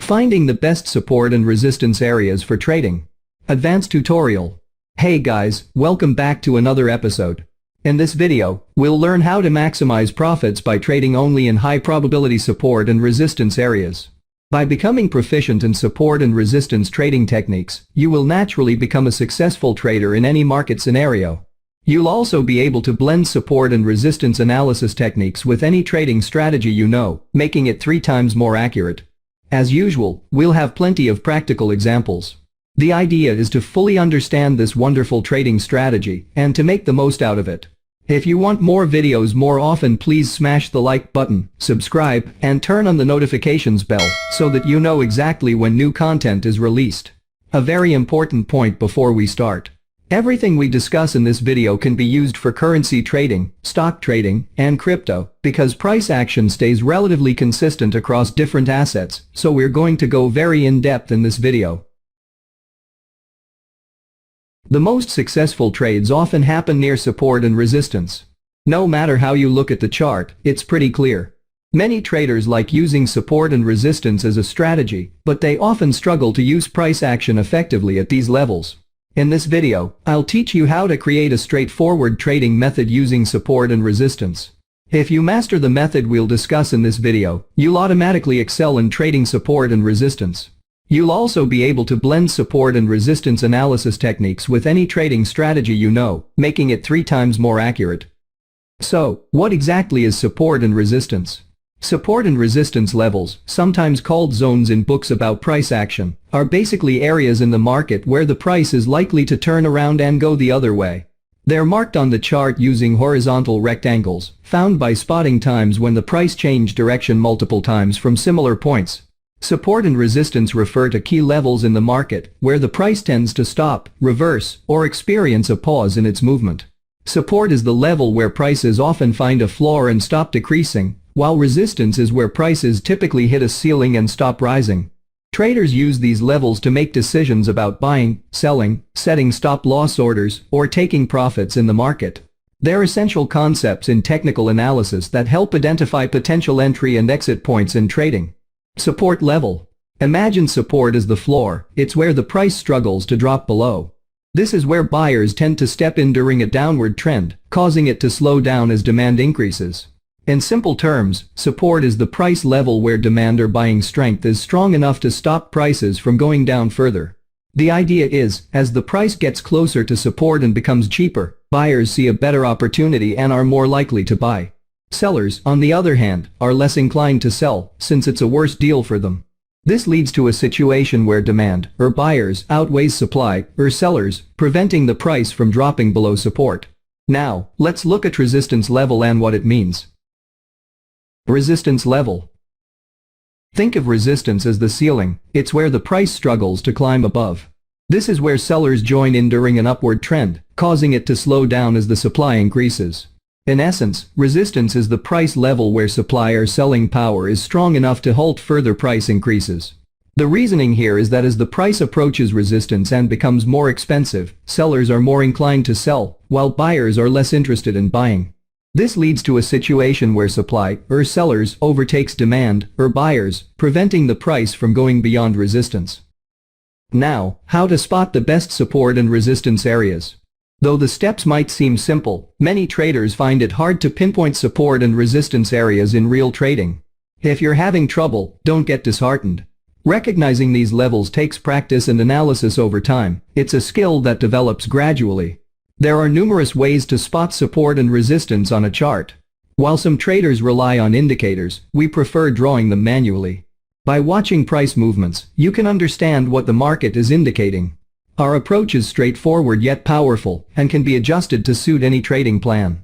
Finding the best support and resistance areas for trading. Advanced tutorial. Hey guys, welcome back to another episode. In this video, we'll learn how to maximize profits by trading only in high probability support and resistance areas. By becoming proficient in support and resistance trading techniques, you will naturally become a successful trader in any market scenario. You'll also be able to blend support and resistance analysis techniques with any trading strategy you know, making it 3 times more accurate. As usual, we'll have plenty of practical examples. The idea is to fully understand this wonderful trading strategy and to make the most out of it. If you want more videos more often, please smash the like button, subscribe, and turn on the notifications bell so that you know exactly when new content is released. A very important point before we start. Everything we discuss in this video can be used for currency trading, stock trading, and crypto, because price action stays relatively consistent across different assets, so we're going to go very in-depth in this video. The most successful trades often happen near support and resistance. No matter how you look at the chart, it's pretty clear. Many traders like using support and resistance as a strategy, but they often struggle to use price action effectively at these levels. In this video, I'll teach you how to create a straightforward trading method using support and resistance. If you master the method we'll discuss in this video, you'll automatically excel in trading support and resistance. You'll also be able to blend support and resistance analysis techniques with any trading strategy you know, making it 3 times more accurate. So, what exactly is support and resistance? Support and resistance levels, sometimes called zones in books about price action, are basically areas in the market where the price is likely to turn around and go the other way. They're marked on the chart using horizontal rectangles, found by spotting times when the price changed direction multiple times from similar points. Support and resistance refer to key levels in the market where the price tends to stop, reverse, or experience a pause in its movement. Support is the level where prices often find a floor and stop decreasing, while resistance is where prices typically hit a ceiling and stop rising. Traders use these levels to make decisions about buying, selling, setting stop-loss orders, or taking profits in the market. They're essential concepts in technical analysis that help identify potential entry and exit points in trading. Support level. Imagine support as the floor. It's where the price struggles to drop below. This is where buyers tend to step in during a downward trend, causing it to slow down as demand increases. In simple terms, support is the price level where demand or buying strength is strong enough to stop prices from going down further. The idea is, as the price gets closer to support and becomes cheaper, buyers see a better opportunity and are more likely to buy. Sellers, on the other hand, are less inclined to sell, since it's a worse deal for them. This leads to a situation where demand, or buyers, outweighs supply, or sellers, preventing the price from dropping below support. Now, let's look at resistance level and what it means. Resistance level. Think of resistance as the ceiling. It's where the price struggles to climb above. This is where sellers join in during an upward trend, causing it to slow down as the supply increases. In essence, resistance is the price level where supply or selling power is strong enough to halt further price increases. The reasoning here is that as the price approaches resistance and becomes more expensive, sellers are more inclined to sell, while buyers are less interested in buying. This leads to a situation where supply, or sellers, overtakes demand, or buyers, preventing the price from going beyond resistance. Now, how to spot the best support and resistance areas. Though the steps might seem simple, many traders find it hard to pinpoint support and resistance areas in real trading. If you're having trouble, don't get disheartened. Recognizing these levels takes practice and analysis over time. It's a skill that develops gradually. There are numerous ways to spot support and resistance on a chart. While some traders rely on indicators, we prefer drawing them manually. By watching price movements, you can understand what the market is indicating. Our approach is straightforward yet powerful, and can be adjusted to suit any trading plan.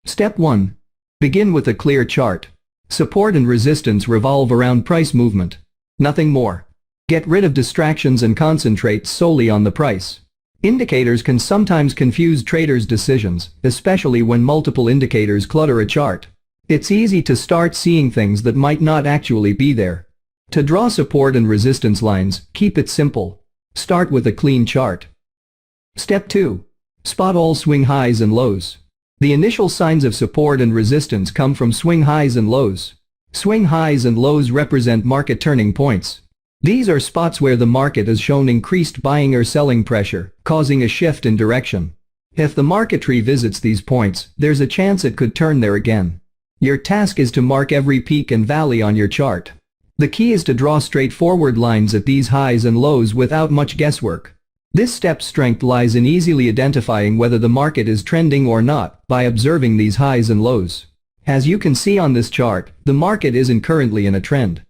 Step 1. Begin with a clear chart. Support and resistance revolve around price movement. Nothing more. Get rid of distractions and concentrate solely on the price. Indicators can sometimes confuse traders' decisions, especially when multiple indicators clutter a chart. It's easy to start seeing things that might not actually be there. To draw support and resistance lines, keep it simple. Start with a clean chart. Step 2. Spot all swing highs and lows. The initial signs of support and resistance come from swing highs and lows. Swing highs and lows represent market turning points. These are spots where the market has shown increased buying or selling pressure, causing a shift in direction. If the market revisits these points, there's a chance it could turn there again. Your task is to mark every peak and valley on your chart. The key is to draw straightforward lines at these highs and lows without much guesswork. This step's strength lies in easily identifying whether the market is trending or not by observing these highs and lows. As you can see on this chart, the market isn't currently in a trend.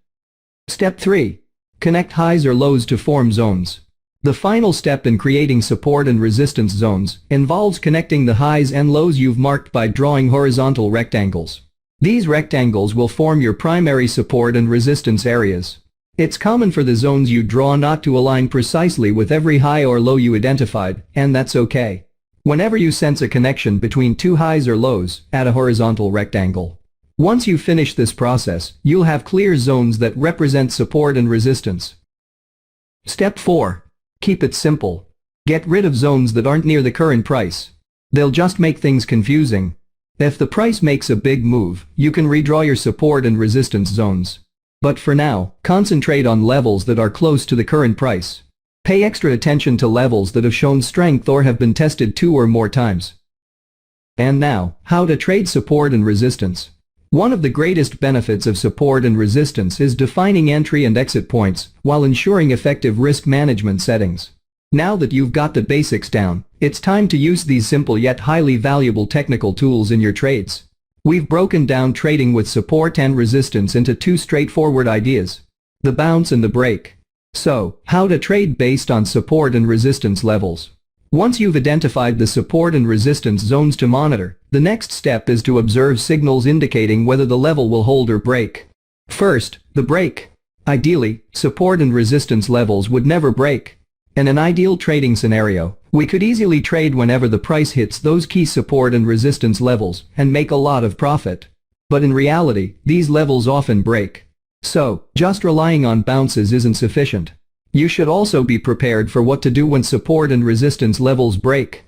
Step 3. Connect highs or lows to form zones. The final step in creating support and resistance zones involves connecting the highs and lows you've marked by drawing horizontal rectangles. These rectangles will form your primary support and resistance areas. It's common for the zones you draw not to align precisely with every high or low you identified, and that's okay. Whenever you sense a connection between two highs or lows, add a horizontal rectangle. Once you finish this process, you'll have clear zones that represent support and resistance. Step 4. Keep it simple. Get rid of zones that aren't near the current price. They'll just make things confusing. If the price makes a big move, you can redraw your support and resistance zones. But for now, concentrate on levels that are close to the current price. Pay extra attention to levels that have shown strength or have been tested 2 or more times. And now, how to trade support and resistance. One of the greatest benefits of support and resistance is defining entry and exit points while ensuring effective risk management settings. Now that you've got the basics down, it's time to use these simple yet highly valuable technical tools in your trades. We've broken down trading with support and resistance into 2 straightforward ideas: the bounce and the break. So, how to trade based on support and resistance levels. Once you've identified the support and resistance zones to monitor, the next step is to observe signals indicating whether the level will hold or break. First, the break. Ideally, support and resistance levels would never break. In an ideal trading scenario, we could easily trade whenever the price hits those key support and resistance levels and make a lot of profit. But in reality, these levels often break. So, just relying on bounces isn't sufficient. You should also be prepared for what to do when support and resistance levels break.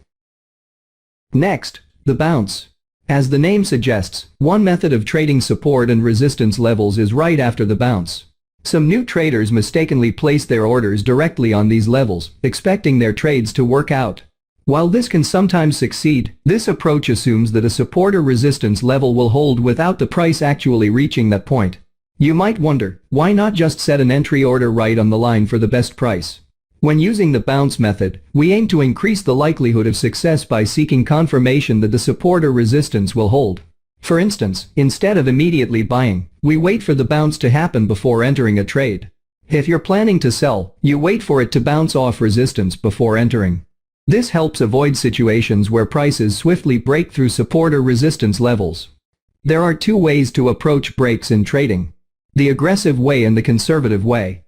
Next, the bounce. As the name suggests, one method of trading support and resistance levels is right after the bounce. Some new traders mistakenly place their orders directly on these levels, expecting their trades to work out. While this can sometimes succeed, this approach assumes that a support or resistance level will hold without the price actually reaching that point. You might wonder, why not just set an entry order right on the line for the best price? When using the bounce method, we aim to increase the likelihood of success by seeking confirmation that the support or resistance will hold. For instance, instead of immediately buying, we wait for the bounce to happen before entering a trade. If you're planning to sell, you wait for it to bounce off resistance before entering. This helps avoid situations where prices swiftly break through support or resistance levels. There are 2 ways to approach breaks in trading: the aggressive way and the conservative way.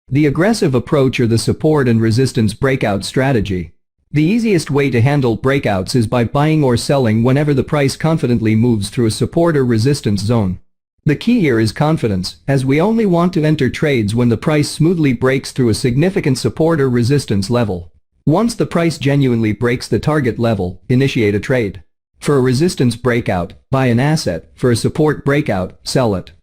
The aggressive approach or the support and resistance breakout strategy. The easiest way to handle breakouts is by buying or selling whenever the price confidently moves through a support or resistance zone. The key here is confidence, as we only want to enter trades when the price smoothly breaks through a significant support or resistance level. Once the price genuinely breaks the target level, initiate a trade. For a resistance breakout, buy an asset; for a support breakout, sell it.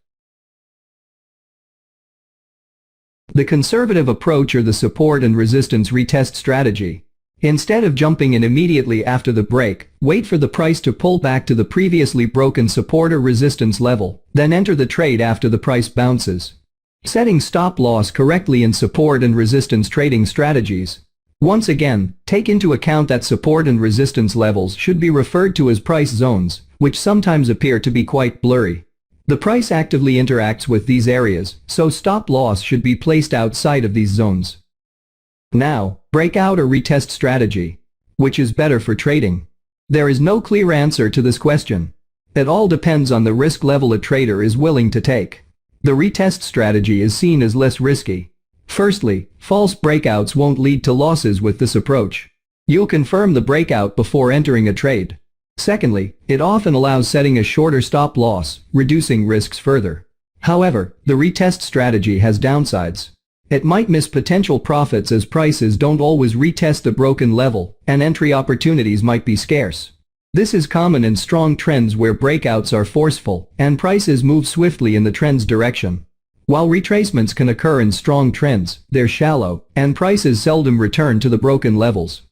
The conservative approach or the support and resistance retest strategy. Instead of jumping in immediately after the break, wait for the price to pull back to the previously broken support or resistance level, then enter the trade after the price bounces. Setting stop loss correctly in support and resistance trading strategies. Once again, take into account that support and resistance levels should be referred to as price zones, which sometimes appear to be quite blurry. The price actively interacts with these areas, so stop loss should be placed outside of these zones. Now, breakout or retest strategy. Which is better for trading? There is no clear answer to this question. It all depends on the risk level a trader is willing to take. The retest strategy is seen as less risky. Firstly, false breakouts won't lead to losses with this approach. You'll confirm the breakout before entering a trade. Secondly, it often allows setting a shorter stop loss, reducing risks further. However, the retest strategy has downsides. It might miss potential profits as prices don't always retest the broken level, and entry opportunities might be scarce. This is common in strong trends where breakouts are forceful, and prices move swiftly in the trend's direction. While retracements can occur in strong trends, they're shallow, and prices seldom return to the broken levels.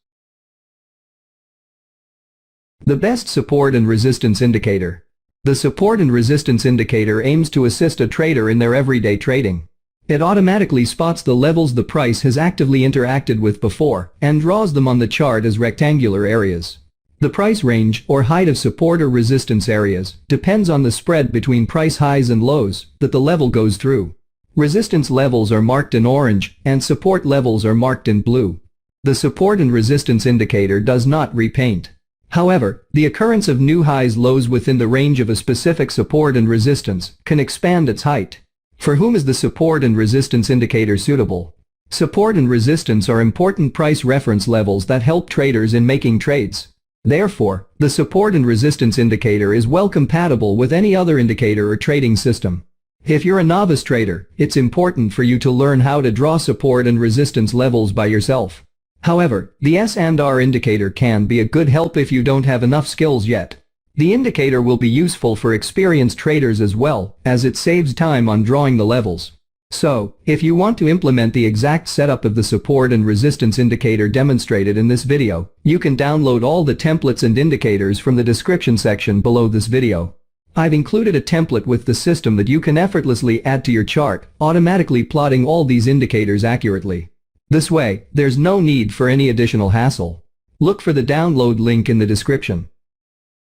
The best support and resistance indicator. The support and resistance indicator aims to assist a trader in their everyday trading. It automatically spots the levels the price has actively interacted with before and draws them on the chart as rectangular areas. The price range or height of support or resistance areas depends on the spread between price highs and lows that the level goes through. Resistance levels are marked in orange and support levels are marked in blue. The support and resistance indicator does not repaint. However, the occurrence of new highs-lows within the range of a specific support and resistance can expand its height. For whom is the support and resistance indicator suitable? Support and resistance are important price reference levels that help traders in making trades. Therefore, the support and resistance indicator is well compatible with any other indicator or trading system. If you're a novice trader, it's important for you to learn how to draw support and resistance levels by yourself. However, the S&R indicator can be a good help if you don't have enough skills yet. The indicator will be useful for experienced traders as well, as it saves time on drawing the levels. So, if you want to implement the exact setup of the support and resistance indicator demonstrated in this video, you can download all the templates and indicators from the description section below this video. I've included a template with the system that you can effortlessly add to your chart, automatically plotting all these indicators accurately. This way, there's no need for any additional hassle. Look for the download link in the description.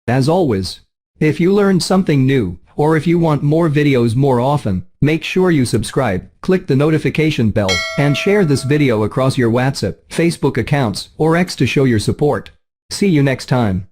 As always, if you learned something new, or if you want more videos more often, make sure you subscribe, click the notification bell, and share this video across your WhatsApp, Facebook accounts, or X to show your support. See you next time.